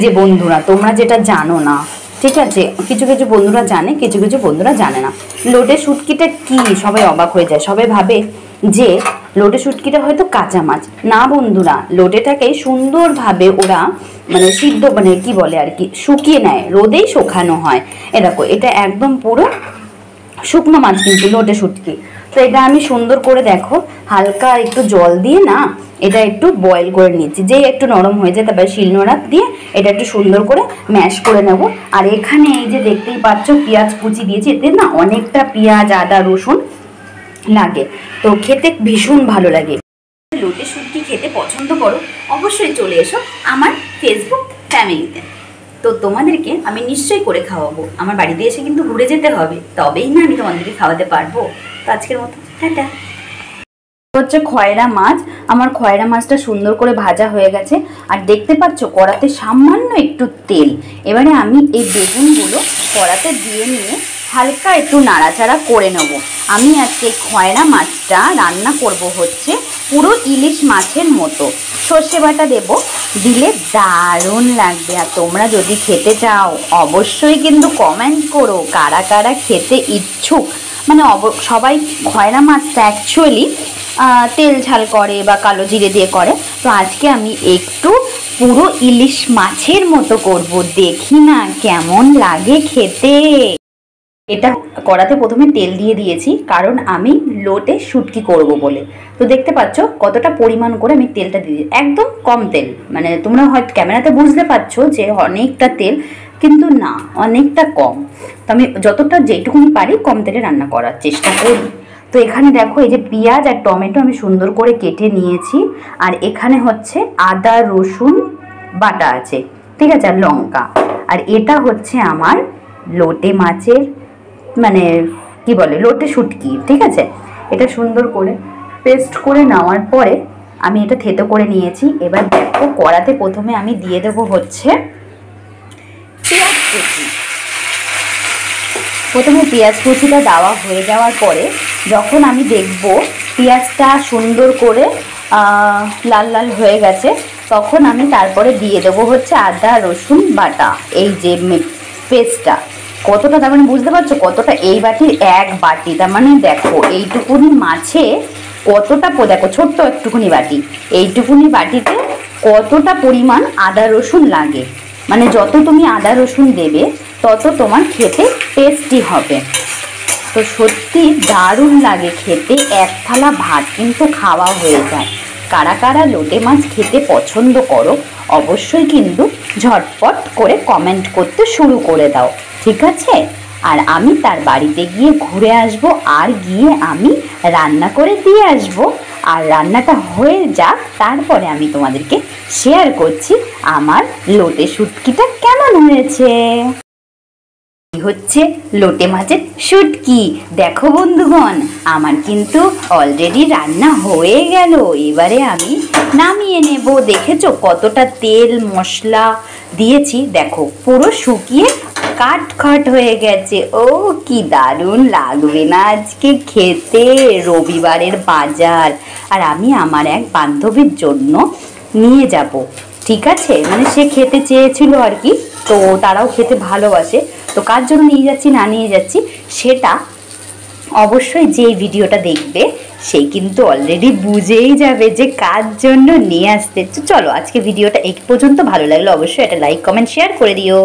যে বন্ধুরা তোমরা যেটা জানো না, ঠিক আছে, কিছু কিছু বন্ধুরা জানে, কিছু কিছু বন্ধুরা জানে না। লোটে শুটকিটা কি সবাই অবাক হয়ে যায়, সবাই ভাবে যে লোটে শুটকিটা হয়তো কাঁচা মাছ। না বন্ধুরা, লোটেটাকে সুন্দরভাবে ওরা মানে সিদ্ধ মানে কি বলে আর কি শুকিয়ে নেয়, রোদেই শুকানো হয়। এরকম এটা একদম পুরো শুকনো মাছ কিন্তু লোটে শুটকি। তো এটা আমি সুন্দর করে দেখো হালকা একটু জল দিয়ে না এটা একটু বয়েল করে নিচ্ছি, যে একটু নরম হয়ে যায় তারপরে শিলনোড়া দিয়ে এটা একটু সুন্দর করে ম্যাশ করে নেব। আর এখানে এই যে দেখতেই পাচ্ছ পেঁয়াজ কুচি দিয়েছি, এতে না অনেকটা পেঁয়াজ আদা রসুন লাগে, তো খেতে ভীষণ ভালো লাগে। লোটে শুটকি খেতে পছন্দ করো অবশ্যই চলে এসো আমার ফেসবুক ফ্যামিলিতে। তো তোমাদেরকে আমি নিশ্চয়ই করে খাওয়াবো, আমার বাড়িতে এসে কিন্তু ঘুরে যেতে হবে, তবেই না আমি তোমাদেরকে খাওয়াতে পারবো। তো আজকের মতো টাটা। হচ্ছে খয়রা মাছ, আমার খয়রা মাছটা সুন্দর করে ভাজা হয়ে গেছে। আর দেখতে পাচ্ছ কড়াতে সামান্য একটু তেল। এবারে আমি এই বেগুনগুলো কড়াতে দিয়ে নিয়ে হালকা একটু নাড়াচাড়া করে নেব। আমি আজকে খয়রা মাছটা রান্না করব হচ্ছে পুরো ইলিশ মাছের মতো। সর্ষে বাটা দেব, দিলে দারুণ লাগবে। আর তোমরা যদি খেতে চাও অবশ্যই কিন্তু কমেন্ট করো কারা কারা খেতে ইচ্ছুক। মানে সবাই খয়রা মাছটা অ্যাকচুয়ালি তেল ঝাল করে বা কালো জিরে দিয়ে করে, তো আজকে আমি একটু পুরো ইলিশ মাছের মতো করব, দেখি না কেমন লাগে খেতে। এটা কড়াতে প্রথমে তেল দিয়ে দিয়েছি, কারণ আমি লোটে শুটকি করব বলে। তো দেখতে পাচ্ছ কতটা পরিমাণ করে আমি তেলটা দিয়ে দিই, একদম কম তেল। মানে তোমরা হয়তো ক্যামেরাতে বুঝতে পারছো যে অনেকটা তেল, কিন্তু না, অনেকটা কম। তো আমি যতটা যেটুকুনি পারি কম তেলে রান্না করার চেষ্টা করি। তো এখানে দেখো এই যে পেঁয়াজ আর টমেটো আমি সুন্দর করে কেটে নিয়েছি, আর এখানে হচ্ছে আদা রসুন বাটা আছে, ঠিক আছে, আর লঙ্কা। আর এটা হচ্ছে আমার লোটে মাছের মানে কি বলে লোটে শুটকি, ঠিক আছে। এটা সুন্দর করে পেস্ট করে নেওয়ার পরে আমি এটা থেতো করে নিয়েছি। এবার দেখো কড়াতে প্রথমে আমি দিয়ে দেবো হচ্ছে পেঁয়াজ কুচি। প্রথমে পেঁয়াজ কুচিটা দেওয়া হয়ে যাওয়ার পরে যখন আমি দেখব পেঁয়াজটা সুন্দর করে লাল লাল হয়ে গেছে, তখন আমি তারপরে দিয়ে দেবো হচ্ছে আদা রসুন বাটা, এই যে পেস্টটা। কতটা তার মানে বুঝতে পারছো কতটা, এই বাটির এক বাটি, তার মানে দেখো এইটুকুনি মাছে কতটা, দেখো ছোট্ট একটুকুনি বাটি, এইটুকুনি বাটিতে কতটা পরিমাণ আদা রসুন লাগে। মানে যত তুমি আদা রসুন দেবে তত তোমার খেতে টেস্টি হবে। তো সত্যি দারুণ লাগে খেতে, এক থালা ভাত কিন্তু খাওয়া হয়ে যায়। কারা কারা লোটে মাছ খেতে পছন্দ করো অবশ্যই কিন্তু ঝটপট করে কমেন্ট করতে শুরু করে দাও, ঠিক আছে। আর আমি তার বাড়িতে গিয়ে ঘুরে আসব, আর গিয়ে আমি রান্না করে দিয়ে আসব। আর রান্নাটা হয়ে যাক, তারপরে আমি তোমাদেরকে শেয়ার করছি আমার লোটে শুটকিটা কেমন হয়েছে। হচ্ছে লোটে মাছের শুটকি। দেখো বন্ধুগণ, আমার কিন্তু অলরেডি রান্না হয়ে গেল। এবারে আমি নামিয়ে নেব। দেখেছো কতটা তেল মশলা দিয়েছি, দেখো পুরো শুকিয়ে কাট কাট হয়ে গেছে। ও কি দারুণ লাগবে না আজকে খেতে, রবিবারের বাজার। আর আমি আমার এক বান্ধবীর জন্য নিয়ে যাব, ঠিক আছে, মানে সে খেতে চেয়েছিল আর কি, তো তারাও খেতে ভালোবাসে। তো কার জন্য নিয়ে যাচ্ছি না নিয়ে যাচ্ছি সেটা অবশ্যই যে ভিডিওটা দেখবে সে কিন্তু অলরেডি বুঝেই যাবে যে কার জন্য নিয়ে আসতে। চলো আজকে ভিডিওটা এই পর্যন্ত, ভালো লাগলো অবশ্যই এটা লাইক কমেন্ট শেয়ার করে দিও।